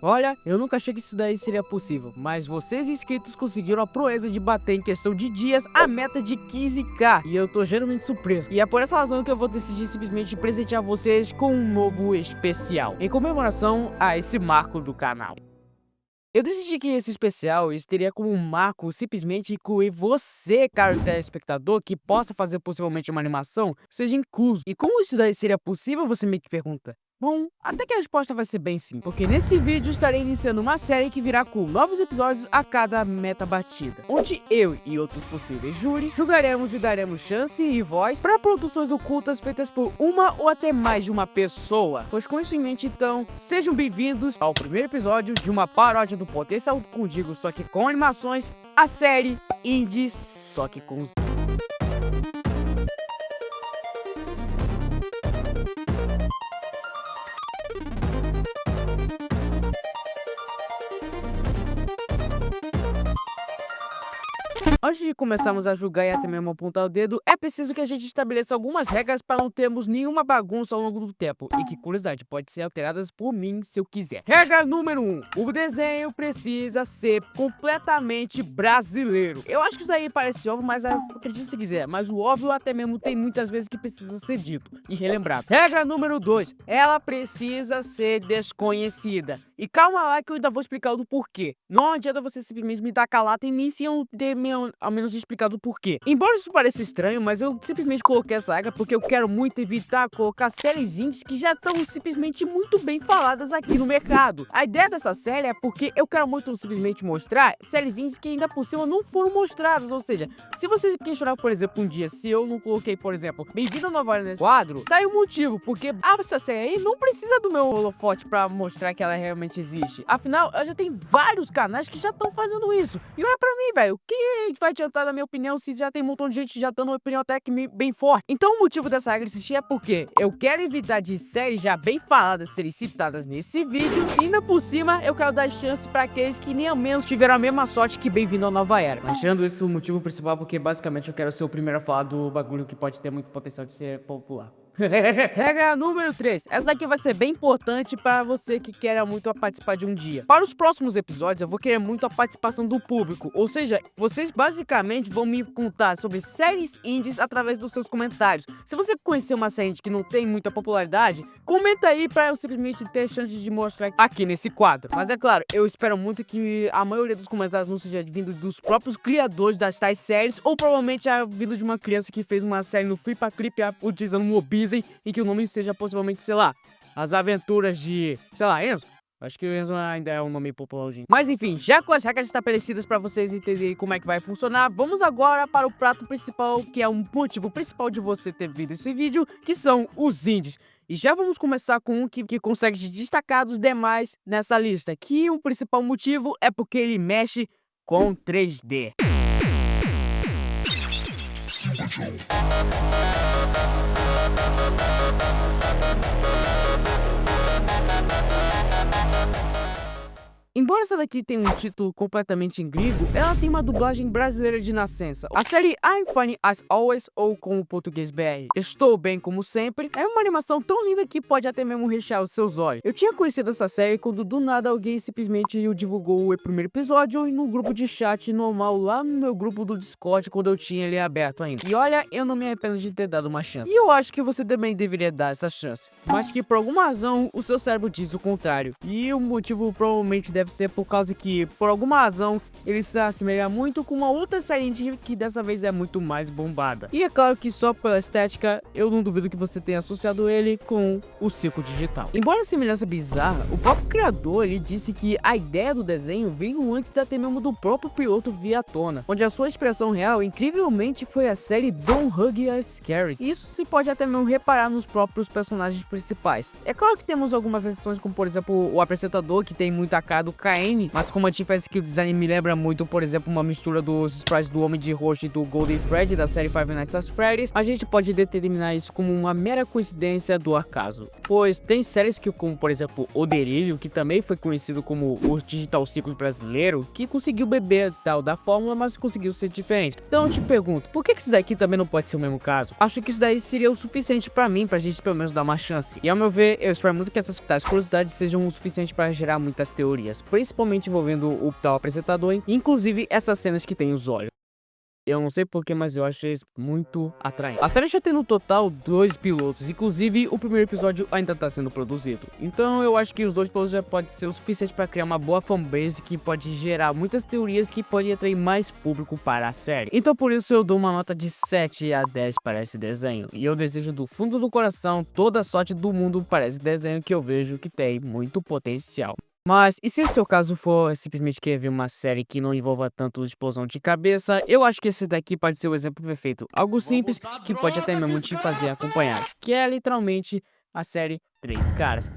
Olha, eu nunca achei que isso daí seria possível, mas vocês inscritos conseguiram a proeza de bater em questão de dias a meta de 15k, e eu tô geralmente surpreso. E é por essa razão que eu vou decidir simplesmente presentear vocês com um novo especial, em comemoração a esse marco do canal. Eu decidi que esse especial teria como um marco simplesmente incluir você, caro telespectador, que possa fazer possivelmente uma animação, seja incluso. E como isso daí seria possível, você me pergunta? Bom, até que a resposta vai ser bem simples, porque nesse vídeo estarei iniciando uma série que virá com novos episódios a cada meta batida, onde eu e outros possíveis júris julgaremos e daremos chance e voz para produções ocultas feitas por uma ou até mais de uma pessoa. Pois com isso em mente, então, sejam bem-vindos ao primeiro episódio de uma paródia do Potencial Contigo, só que com animações, a série Indies, só que com os... Antes de começarmos a julgar e até mesmo apontar o dedo, é preciso que a gente estabeleça algumas regras para não termos nenhuma bagunça ao longo do tempo, e que, curiosidade, pode ser alteradas por mim se eu quiser. Regra número 1. O desenho precisa ser completamente brasileiro. Eu acho que isso daí parece óbvio, mas acredite se quiser, mas o óbvio até mesmo tem muitas vezes que precisa ser dito e relembrado. Regra número 2. Ela precisa ser desconhecida. E calma lá que eu ainda vou explicar o porquê. Não adianta você simplesmente me dar calado em mim sem eu ter ao menos explicado o porquê. Embora isso pareça estranho, mas eu simplesmente coloquei essa regra porque eu quero muito evitar colocar séries indies que já estão simplesmente muito bem faladas aqui no mercado. A ideia dessa série é porque eu quero muito simplesmente mostrar séries indies que ainda por cima não foram mostradas. Ou seja, se você questionar, por exemplo, um dia se eu não coloquei, por exemplo, Bem-vindo a Nova Era nesse quadro, tá aí um motivo, porque essa série aí não precisa do meu holofote pra mostrar que ela realmente existe. Afinal, eu já tenho vários canais que já estão fazendo isso. E não é pra mim, velho. O que vai adiantar, na minha opinião, se já tem um montão de gente já dando uma opinião até que bem forte? Então o motivo dessa regra existir é porque eu quero evitar de séries já bem faladas serem citadas nesse vídeo, e ainda por cima eu quero dar chance pra aqueles que nem ao menos tiveram a mesma sorte que Bem-vindo à Nova Era. Mas tirando isso, o motivo principal é porque basicamente eu quero ser o primeiro a falar do bagulho que pode ter muito potencial de ser popular. Regra número 3. Essa daqui vai ser bem importante para você que quer muito participar de um dia. Para os próximos episódios, eu vou querer muito a participação do público. Ou seja, vocês basicamente vão me contar sobre séries indies através dos seus comentários. Se você conhecer uma série indie que não tem muita popularidade, comenta aí para eu simplesmente ter chance de mostrar aqui nesse quadro. Mas é claro, eu espero muito que a maioria dos comentários não seja vindo dos próprios criadores das tais séries, ou provavelmente vindo de uma criança que fez uma série no Flippa Clip utilizando um Mobi, em que o nome seja possivelmente, sei lá, As Aventuras de, sei lá, Enzo. Acho que o Enzo ainda é um nome popularzinho. Mas enfim, já com as regras estabelecidas para vocês entenderem como é que vai funcionar, vamos agora para o prato principal, que é um motivo principal de você ter visto esse vídeo, que são os indies. E já vamos começar com um que consegue se destacar dos demais nessa lista, que o principal motivo é porque ele mexe com 3D. Embora essa daqui tenha um título completamente em grego, ela tem uma dublagem brasileira de nascença. A série I'm Fine As Always, ou com o português BR, Estou Bem Como Sempre, é uma animação tão linda que pode até mesmo rechear os seus olhos. Eu tinha conhecido essa série quando do nada alguém simplesmente divulgou o primeiro episódio no grupo de chat normal lá no meu grupo do Discord, quando eu tinha ele aberto ainda. E olha, eu não me arrependo de ter dado uma chance. E eu acho que você também deveria dar essa chance. Mas que por alguma razão o seu cérebro diz o contrário. E o motivo provavelmente deve ser por causa que, por alguma razão, ele se assemelha muito com uma outra série indie que dessa vez é muito mais bombada. E é claro que só pela estética, eu não duvido que você tenha associado ele com o Circo Digital. Embora a semelhança bizarra, o próprio criador ele disse que a ideia do desenho veio antes até mesmo do próprio piloto vir à tona, onde a sua expressão real incrivelmente foi a série Don't Hug a Scary. Isso se pode até mesmo reparar nos próprios personagens principais. É claro que temos algumas exceções, como por exemplo o apresentador, que tem muita cara do Caine, mas como a gente faz que o design me lembra muito, por exemplo, uma mistura dos sprites do Homem de Roxo e do Golden Freddy da série Five Nights at Freddy's, a gente pode determinar isso como uma mera coincidência do acaso. Pois tem séries que, como por exemplo O Delírio, que também foi conhecido como o Digital Circus brasileiro, que conseguiu beber tal da fórmula, mas conseguiu ser diferente. Então eu te pergunto, por que isso daqui também não pode ser o mesmo caso? Acho que isso daí seria o suficiente pra mim, pra gente pelo menos dar uma chance. E ao meu ver, eu espero muito que essas tais curiosidades sejam o suficiente para gerar muitas teorias, principalmente envolvendo o tal apresentador, inclusive essas cenas que tem os olhos. Eu não sei porquê, mas eu achei isso muito atraente. A série já tem no total 2 pilotos, inclusive o primeiro episódio ainda está sendo produzido. Então eu acho que os 2 pilotos já podem ser o suficiente para criar uma boa fanbase que pode gerar muitas teorias que podem atrair mais público para a série. Então por isso eu dou uma nota de 7 a 10 para esse desenho. E eu desejo do fundo do coração toda a sorte do mundo para esse desenho que eu vejo que tem muito potencial. Mas, e se o seu caso for simplesmente querer ver uma série que não envolva tanto explosão de cabeça, eu acho que esse daqui pode ser o exemplo perfeito. Algo simples que pode até mesmo te fazer acompanhar, que é literalmente a série Três Caras.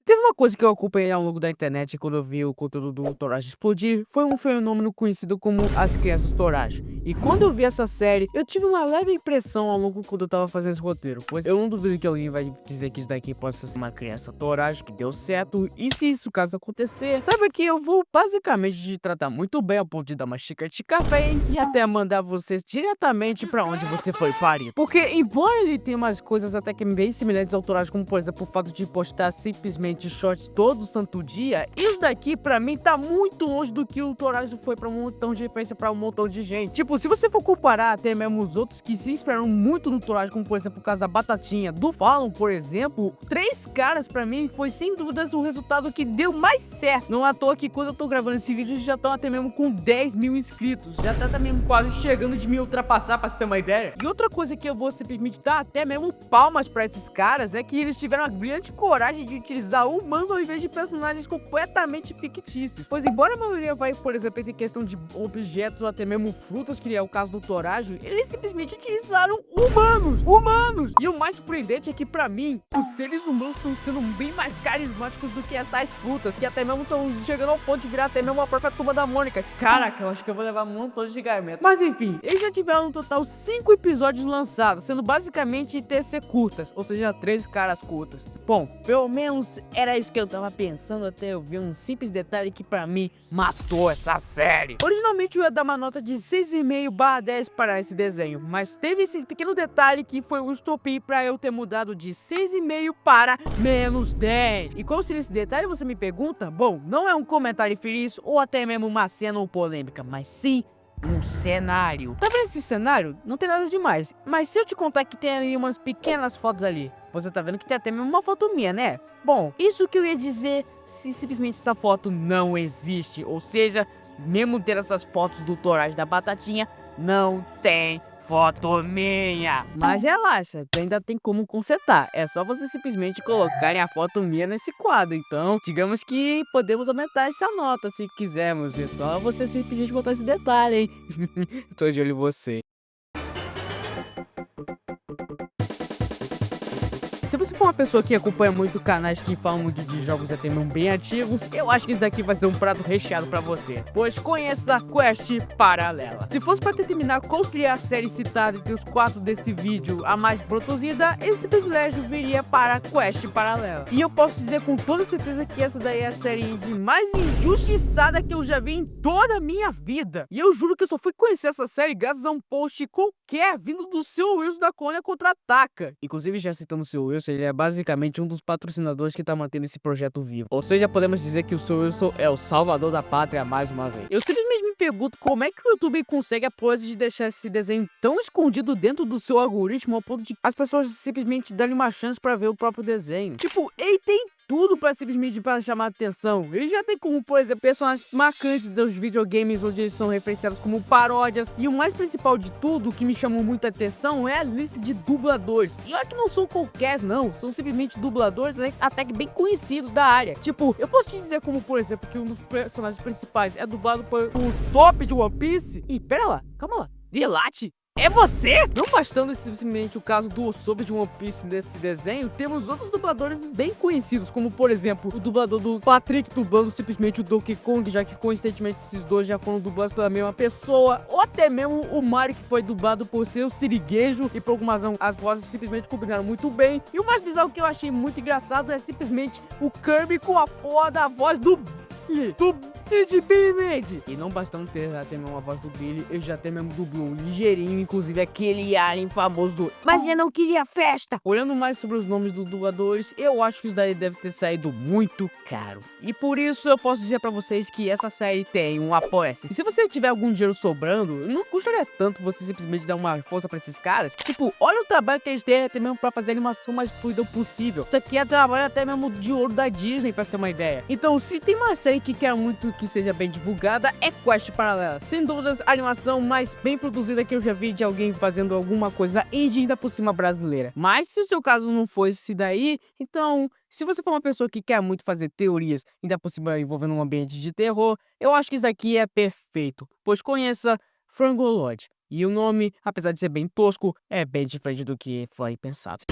Teve uma coisa que eu acompanhei ao longo da internet quando eu vi o conteúdo do Toraji explodir, foi um fenômeno conhecido como as crianças Toraji. E quando eu vi essa série, eu tive uma leve impressão ao longo quando eu tava fazendo esse roteiro, pois eu não duvido que alguém vai dizer que isso daqui possa ser uma criança Toraji que deu certo, e se isso caso acontecer, saiba que eu vou basicamente te tratar muito bem ao ponto de dar uma xícara de café e até mandar vocês diretamente pra onde você foi parido. Porque embora ele tenha umas coisas até que bem semelhantes ao Toraji, como por exemplo o fato de postar simplesmente de shorts todo santo dia, isso daqui pra mim tá muito longe do que o Toraji foi pra um montão de referência pra um montão de gente. Tipo, se você for comparar até mesmo os outros que se inspiraram muito no Toraji, como por exemplo o caso da Batatinha, do Fallon, por exemplo, Três Caras pra mim foi sem dúvidas o resultado que deu mais certo. Não é à toa que quando eu tô gravando esse vídeo já estão até mesmo com 10 mil inscritos, já tá até mesmo quase chegando de me ultrapassar, pra você ter uma ideia. E outra coisa que eu vou simplesmente dar até mesmo palmas pra esses caras é que eles tiveram a brilhante coragem de utilizar humanos ao invés de personagens completamente fictícios. Pois embora a maioria vai, por exemplo, em questão de objetos ou até mesmo frutas, que é o caso do Toraji, eles simplesmente utilizaram humanos! E o mais surpreendente é que pra mim, os seres humanos estão sendo bem mais carismáticos do que as tais frutas, que até mesmo estão chegando ao ponto de virar até mesmo a própria Turma da Mônica. Caraca, eu acho que eu vou levar um montão de xingamento. Mas enfim, eles já tiveram no total 5 episódios lançados, sendo basicamente TC curtas, ou seja, 3 caras curtas. Bom, pelo menos era isso que eu tava pensando até eu ver um simples detalhe que pra mim matou essa série. Originalmente eu ia dar uma nota de 6,5/10 para esse desenho, mas teve esse pequeno detalhe que foi o estopim pra eu ter mudado de 6,5 para -10. E qual seria esse detalhe, você me pergunta? Bom, não é um comentário feliz ou até mesmo uma cena ou polêmica, mas sim um cenário. Tá vendo esse cenário? Não tem nada demais, mas se eu te contar que tem ali umas pequenas fotos ali, você tá vendo que tem até mesmo uma foto minha, né? Bom, isso que eu ia dizer se simplesmente essa foto não existe, ou seja, mesmo ter essas fotos do Toraji da Batatinha, não tem foto minha. Mas relaxa, ainda tem como consertar. É só você simplesmente colocarem a foto minha nesse quadro. Então, digamos que podemos aumentar essa nota se quisermos. É só você simplesmente botar esse detalhe, hein? Tô de olho em você. Se você for uma pessoa que acompanha muito canais que falam muito de jogos até mesmo bem antigos, eu acho que isso daqui vai ser um prato recheado pra você, pois conheça Quest Paralela. Se fosse pra determinar qual seria a série citada entre os 4 desse vídeo a mais produzida, esse privilégio viria para Quest Paralela. E eu posso dizer com toda certeza que essa daí é a série indie mais injustiçada que eu já vi em toda a minha vida. E eu juro que eu só fui conhecer essa série graças a um post qualquer vindo do seu Wilson da Colônia Contra-Ataca. Inclusive, já citando o seu Wilson, ele é basicamente um dos patrocinadores que tá mantendo esse projeto vivo. Ou seja, podemos dizer que o seu Wilson é o salvador da pátria mais uma vez. Eu simplesmente me pergunto como é que o YouTube consegue a proeza de deixar esse desenho tão escondido dentro do seu algoritmo ao ponto de as pessoas simplesmente darem uma chance pra ver o próprio desenho. Tipo, ele tem tudo pra simplesmente para chamar atenção. Ele já tem como, por exemplo, personagens marcantes dos videogames onde eles são referenciados como paródias. E o mais principal de tudo, que me chamou muita atenção, é a lista de dubladores. E olha que não são qualquer não, são simplesmente dubladores, né, até que bem conhecidos da área. Tipo, eu posso te dizer como, por exemplo, que um dos personagens principais é dublado por o Sop de One Piece. E pera lá, calma lá. Relate? É você? Não bastando simplesmente o caso do Usopp de One Piece nesse desenho, temos outros dubladores bem conhecidos, como por exemplo, o dublador do Patrick dublando simplesmente o Donkey Kong, já que coincidentemente esses dois já foram dublados pela mesma pessoa, ou até mesmo o Mario, que foi dublado por seu Sirigueijo, e por alguma razão as vozes simplesmente combinaram muito bem. E o mais bizarro que eu achei muito engraçado é simplesmente o Kirby com a porra da voz do de Billy Mandy. E não bastando ter até mesmo a voz do Billy, ele já até mesmo dublou ligeirinho, inclusive aquele alien famoso do Mas eu não queria festa. Olhando mais sobre os nomes dos dubladores, eu acho que isso daí deve ter saído muito caro. E por isso eu posso dizer pra vocês que essa série tem um apoia-se. E se você tiver algum dinheiro sobrando, não custaria tanto você simplesmente dar uma força pra esses caras. Tipo, olha o trabalho que eles têm até mesmo pra fazer a animação mais fluida possível. Isso aqui é trabalho até mesmo de ouro da Disney, pra você ter uma ideia. Então, se tem uma série que quer muito que seja bem divulgada, é Quest Paralela. Sem dúvidas, a animação mais bem produzida que eu já vi de alguém fazendo alguma coisa indie, ainda por cima brasileira. Mas se o seu caso não for esse daí, então, se você for uma pessoa que quer muito fazer teorias, ainda por cima envolvendo um ambiente de terror, eu acho que isso daqui é perfeito, pois conheça Frangolord. E o nome, apesar de ser bem tosco, é bem diferente do que foi pensado.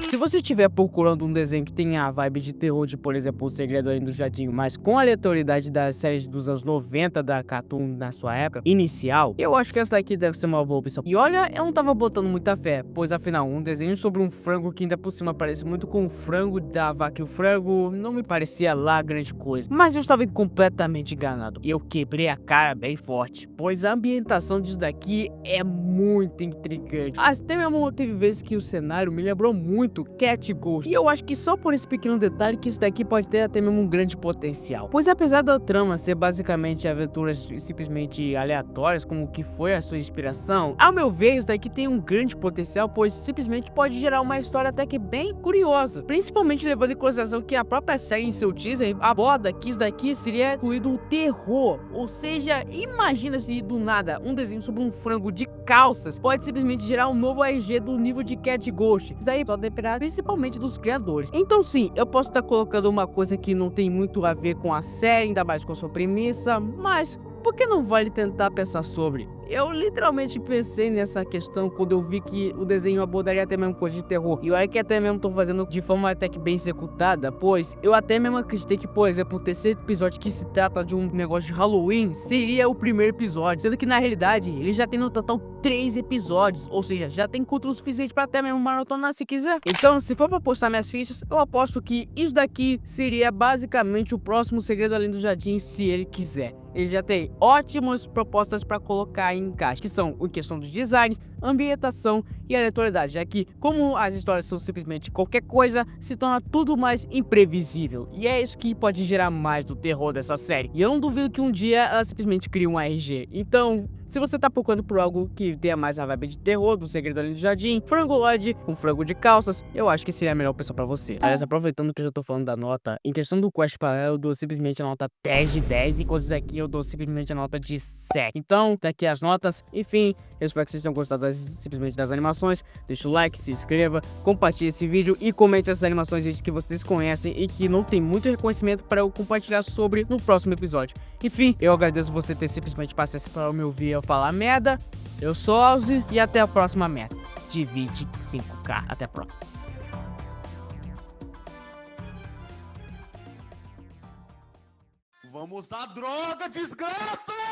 Se você estiver procurando um desenho que tenha a vibe de terror de, por exemplo, O Segredo Além do Jardim, mas com a aleatoriedade das séries dos anos 90 da Cartoon na sua época inicial, eu acho que essa daqui deve ser uma boa opção. E olha, eu não tava botando muita fé, pois afinal, um desenho sobre um frango que ainda por cima parece muito com o frango da vaca e o frango não me parecia lá grande coisa. Mas eu estava completamente enganado e eu quebrei a cara bem forte, pois a ambientação disso daqui é muito intrigante. Até mesmo teve vezes que o cenário me lembrou muito Cat Ghost. E eu acho que só por esse pequeno detalhe que isso daqui pode ter até mesmo um grande potencial. Pois apesar da trama ser basicamente aventuras simplesmente aleatórias, como que foi a sua inspiração, ao meu ver isso daqui tem um grande potencial, pois simplesmente pode gerar uma história até que bem curiosa. Principalmente levando em consideração que a própria série em seu teaser aborda que isso daqui seria incluído o terror. Ou seja, imagina se do nada um desenho sobre um frango de calças pode simplesmente gerar um novo RG do nível de Cat Ghost. Isso daí pode depender principalmente dos criadores. Então sim, eu posso estar colocando uma coisa que não tem muito a ver com a série, ainda mais com a sua premissa, mas por que não vale tentar pensar sobre? Eu literalmente pensei nessa questão quando eu vi que o desenho abordaria até mesmo coisa de terror. E olha que até mesmo tô fazendo de forma até que bem executada, pois eu até mesmo acreditei que, por exemplo, o terceiro episódio que se trata de um negócio de Halloween seria o primeiro episódio, sendo que na realidade ele já tem no total 3 episódios, ou seja, já tem conteúdo suficiente para até mesmo maratonar se quiser. Então, se for para postar minhas fichas, eu aposto que isso daqui seria basicamente o próximo Segredo Além do Jardim, se ele quiser. Ele já tem ótimas propostas para colocar em encaixe, que são em questão dos designs, ambientação e aleatoriedade, já que como as histórias são simplesmente qualquer coisa, se torna tudo mais imprevisível, e é isso que pode gerar mais do terror dessa série. E eu não duvido que um dia ela simplesmente crie um RG. Então, se você tá procurando por algo que tenha mais a vibe de terror, do Segredo Além do Jardim, Frangolord, um frango de calças, eu acho que seria a melhor opção pra você. Aliás, aproveitando que eu já tô falando da nota, em questão do Quest Parallel, eu dou simplesmente a nota 10 de 10, enquanto isso aqui eu dou simplesmente a nota de 7. Então, tá aqui as notas. Enfim, eu espero que vocês tenham gostado simplesmente das animações. Deixa o like, se inscreva, compartilhe esse vídeo e comente essas animações que vocês conhecem e que não tem muito reconhecimento para eu compartilhar sobre no próximo episódio. Enfim, eu agradeço você ter simplesmente paciência para me ouvir eu falar merda. Eu sou Alzi e até a próxima meta de 25k. Até a próxima. Vamos usar droga, desgraça!